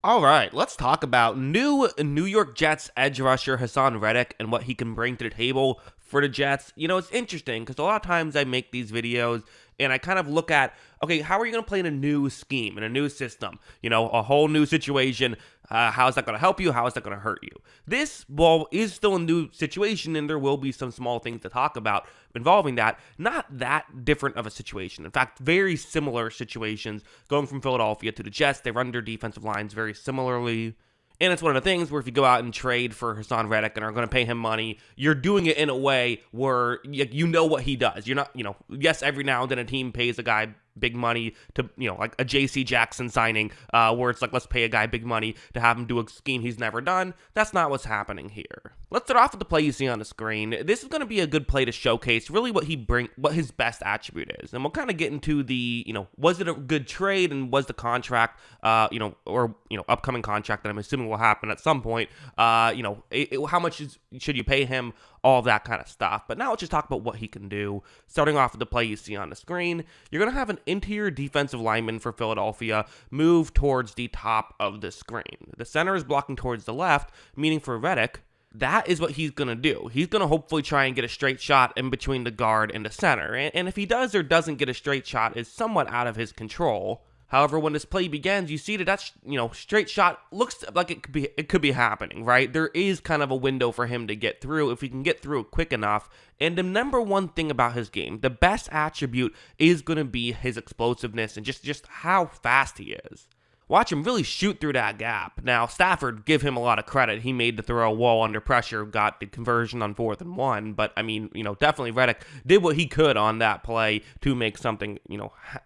All right, let's talk about new New York Jets edge rusher Hasson Reddick and what he can bring to the table for the Jets. It's interesting because a lot of times I make these videos and I kind of look at, okay, how are you going to play in a new scheme, in a new system? A whole new situation. How is that going to help you? How is that going to hurt you? This, well, is still a new situation, and there will be some small things to talk about involving that. Not that different of a situation. In fact, very similar situations going from Philadelphia to the Jets. They run their defensive lines very similarly. And it's one of the things where if you go out and trade for Hasson Reddick and are going to pay him money, you're doing it in a way where you know what he does. You're not, yes, every now and then a team pays a guy big money to, like a JC Jackson signing, where it's like, let's pay a guy big money to have him do a scheme he's never done. That's not what's happening here. Let's start off with the play you see on the screen. This is going to be a good play to showcase really what his best attribute is. And we'll kind of get into the, was it a good trade and was the contract, upcoming contract that I'm assuming will happen at some point, how much should you pay him? All of that kind of stuff. But now let's just talk about what he can do. Starting off with the play you see on the screen, you're going to have an interior defensive lineman for Philadelphia move towards the top of the screen. The center is blocking towards the left, meaning for Reddick, that is what he's going to do. He's going to hopefully try and get a straight shot in between the guard and the center. And if he does or doesn't get a straight shot is somewhat out of his control. However, when this play begins, you see that straight shot looks like it could be happening, right? There is kind of a window for him to get through if he can get through quick enough. And the number one thing about his game, the best attribute is going to be his explosiveness and just how fast he is. Watch him really shoot through that gap. Now, Stafford, give him a lot of credit. He made the throw well under pressure, got the conversion on 4th and 1. But, definitely Reddick did what he could on that play to make something,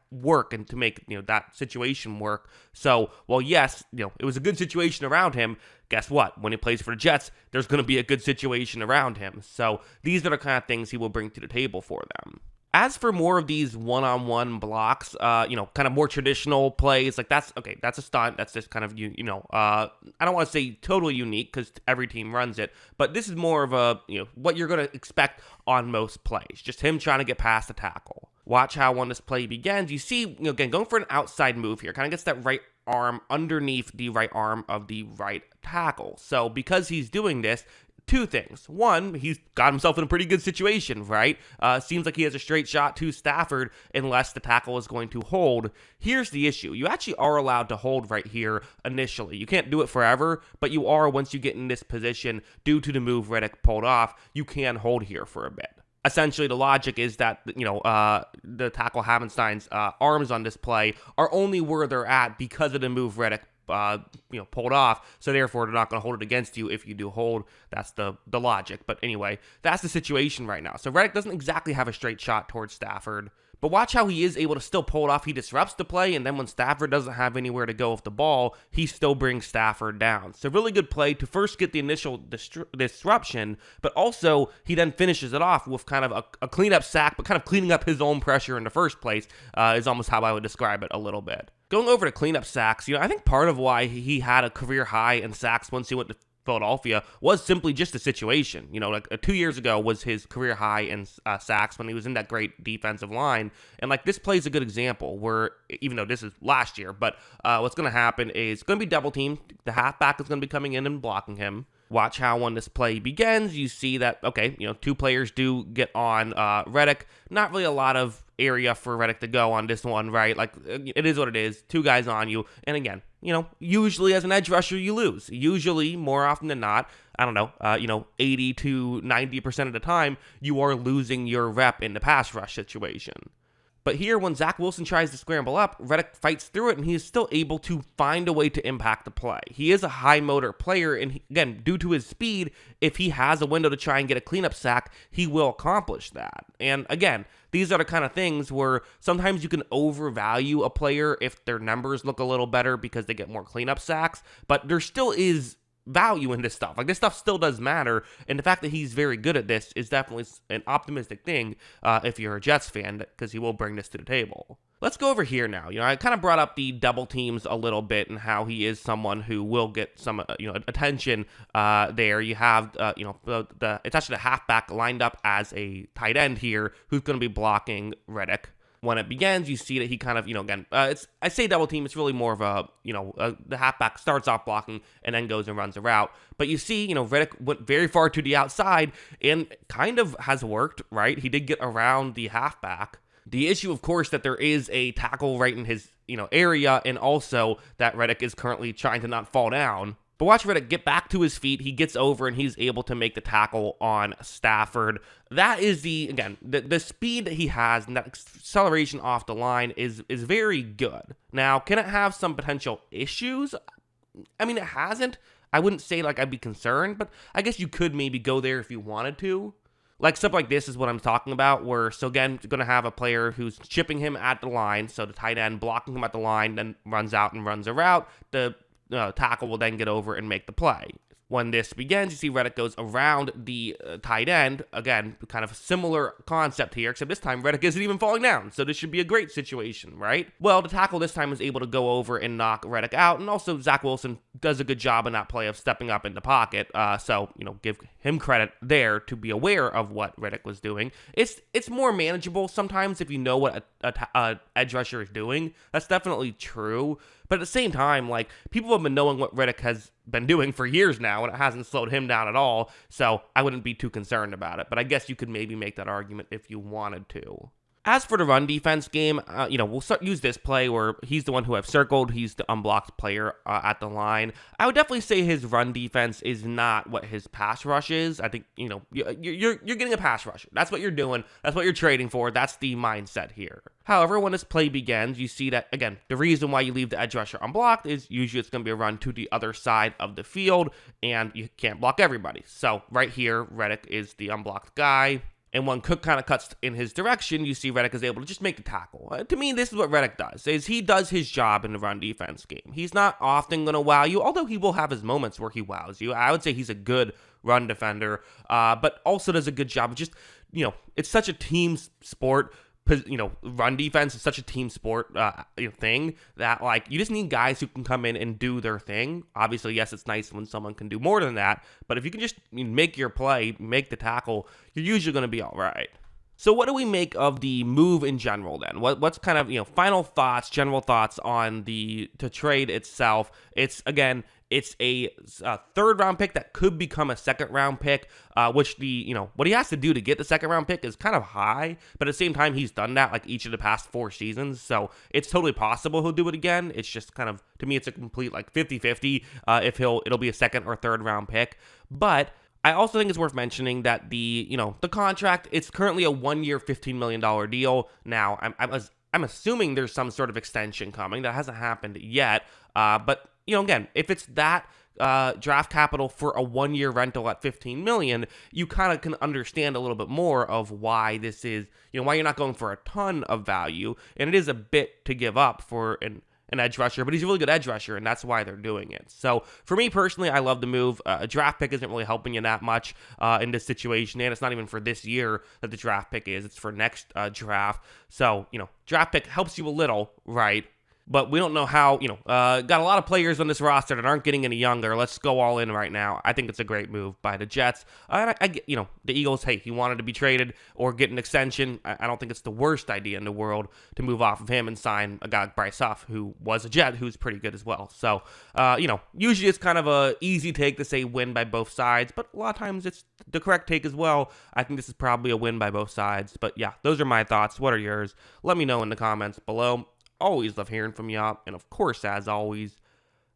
work and to make, that situation work. So, well, yes, it was a good situation around him. Guess what? When he plays for the Jets, there's going to be a good situation around him. So, these are the kind of things he will bring to the table for them. As for more of these one-on-one blocks, kind of more traditional plays, like that's a stunt. That's just kind of, I don't want to say totally unique because every team runs it, but this is more of a, what you're going to expect on most plays. Just him trying to get past the tackle. Watch how when this play begins, you see, again, going for an outside move here, kind of gets that right arm underneath the right arm of the right tackle. So because he's doing this, two things. One, he's got himself in a pretty good situation, right? Seems like he has a straight shot to Stafford unless the tackle is going to hold. Here's the issue. You actually are allowed to hold right here initially. You can't do it forever, but you are once you get in this position due to the move Reddick pulled off. You can hold here for a bit. Essentially, the logic is that, the tackle Havenstein's arms on this play are only where they're at because of the move Reddick pulled off, so therefore they're not going to hold it against you if you do hold. That's the logic. But anyway, that's the situation right now. So Reddick doesn't exactly have a straight shot towards Stafford, but watch how he is able to still pull it off. He disrupts the play, and then when Stafford doesn't have anywhere to go with the ball, he still brings Stafford down. So really good play to first get the initial disruption, but also he then finishes it off with kind of a cleanup sack, but kind of cleaning up his own pressure in the first place is almost how I would describe it a little bit. Going over to cleanup sacks, I think part of why he had a career high in sacks once he went to Philadelphia was simply just the situation. 2 years ago was his career high in sacks when he was in that great defensive line. And this plays a good example where, even though this is last year, but what's going to happen is it's going to be double teamed. The halfback is going to be coming in and blocking him. Watch how when this play begins, you see that, okay, two players do get on Reddick. Not really a lot of area for Reddick to go on this one, right? It is what it is. Two guys on you. And again, usually as an edge rusher, you lose. Usually, more often than not, 80 to 90% of the time, you are losing your rep in the pass rush situation. But here, when Zach Wilson tries to scramble up, Reddick fights through it, and he is still able to find a way to impact the play. He is a high-motor player, and again, due to his speed, if he has a window to try and get a cleanup sack, he will accomplish that. And again, these are the kind of things where sometimes you can overvalue a player if their numbers look a little better because they get more cleanup sacks, but there still is value in this stuff. This stuff still does matter, and the fact that he's very good at this is definitely an optimistic thing if you're a Jets fan, because he will bring this to the table. Let's go over here now. I kind of brought up the double teams a little bit and how he is someone who will get some, attention there. You have, it's actually the halfback lined up as a tight end here who's going to be blocking Reddick. when it begins, you see that he kind of, again, I say double team, it's really more of a, the halfback starts off blocking and then goes and runs a route. But you see, Reddick went very far to the outside and kind of has worked, right? He did get around the halfback. The issue, of course, that there is a tackle right in his, area, and also that Reddick is currently trying to not fall down. But watch Reddick get back to his feet. He gets over and he's able to make the tackle on Stafford. That is the speed that he has and that acceleration off the line is very good. Now, can it have some potential issues? I mean, it hasn't. I wouldn't say like I'd be concerned, but I guess you could maybe go there if you wanted to. Like stuff like this is what I'm talking about, where, so again, you're going to have a player who's chipping him at the line, so the tight end blocking him at the line, then runs out and runs a route. The tackle will then get over and make the play. When this begins, you see Reddick goes around the tight end. Again, kind of a similar concept here, except this time Reddick isn't even falling down, so this should be a great situation, right? Well, the tackle this time is able to go over and knock Reddick out, and also Zach Wilson does a good job in that play of stepping up in the pocket, so, give him credit there to be aware of what Reddick was doing. It's more manageable sometimes if you know what a edge rusher is doing. That's definitely true. But at the same time, like, people have been knowing what Reddick has been doing for years now, and it hasn't slowed him down at all, so I wouldn't be too concerned about it. But I guess you could maybe make that argument if you wanted to. As for the run defense game, we'll use this play where he's the one who I've circled. He's the unblocked player at the line. I would definitely say his run defense is not what his pass rush is. I think, you're getting a pass rusher. That's what you're doing. That's what you're trading for. That's the mindset here. However, when this play begins, you see that, again, the reason why you leave the edge rusher unblocked is usually it's going to be a run to the other side of the field, and you can't block everybody. So right here, Reddick is the unblocked guy. And when Cook kind of cuts in his direction, you see Reddick is able to just make the tackle. To me, this is what Reddick does, is he does his job in the run defense game. He's not often going to wow you, although he will have his moments where he wows you. I would say he's a good run defender, but also does a good job of just, it's such a team sport. Run defense is such a team sport thing that, like, you just need guys who can come in and do their thing. Obviously, yes, it's nice when someone can do more than that, but if you can just make your play, make the tackle, you're usually going to be all right. So what do we make of the move in general then? What's kind of, final thoughts, general thoughts on the trade itself? It's a third round pick that could become a second round pick, which what he has to do to get the second round pick is kind of high, but at the same time, he's done that like each of the past 4 seasons. So it's totally possible he'll do it again. It's just kind of, to me, it's a complete like 50-50 if it'll be a second or third round pick. But I also think it's worth mentioning that the contract, it's currently a 1-year, $15 million deal. Now, I'm assuming there's some sort of extension coming. That hasn't happened yet. But, again, if it's that draft capital for a 1-year rental at $15 million, you kind of can understand a little bit more of why this is, why you're not going for a ton of value. And it is a bit to give up for an edge rusher, but he's a really good edge rusher, and that's why they're doing it. So for me personally, I love the move. A draft pick isn't really helping you that much in this situation, and it's not even for this year that the draft pick is. It's for next draft. So, draft pick helps you a little, right? But we don't know how, got a lot of players on this roster that aren't getting any younger. Let's go all in right now. I think it's a great move by the Jets. I get, the Eagles, hey, he wanted to be traded or get an extension. I don't think it's the worst idea in the world to move off of him and sign a guy like Bryce Huff, who was a Jet, who's pretty good as well. So, usually it's kind of a easy take to say win by both sides, but a lot of times it's the correct take as well. I think this is probably a win by both sides. But yeah, those are my thoughts. What are yours? Let me know in the comments below. Always love hearing from y'all, and of course, as always,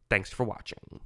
thanks for watching.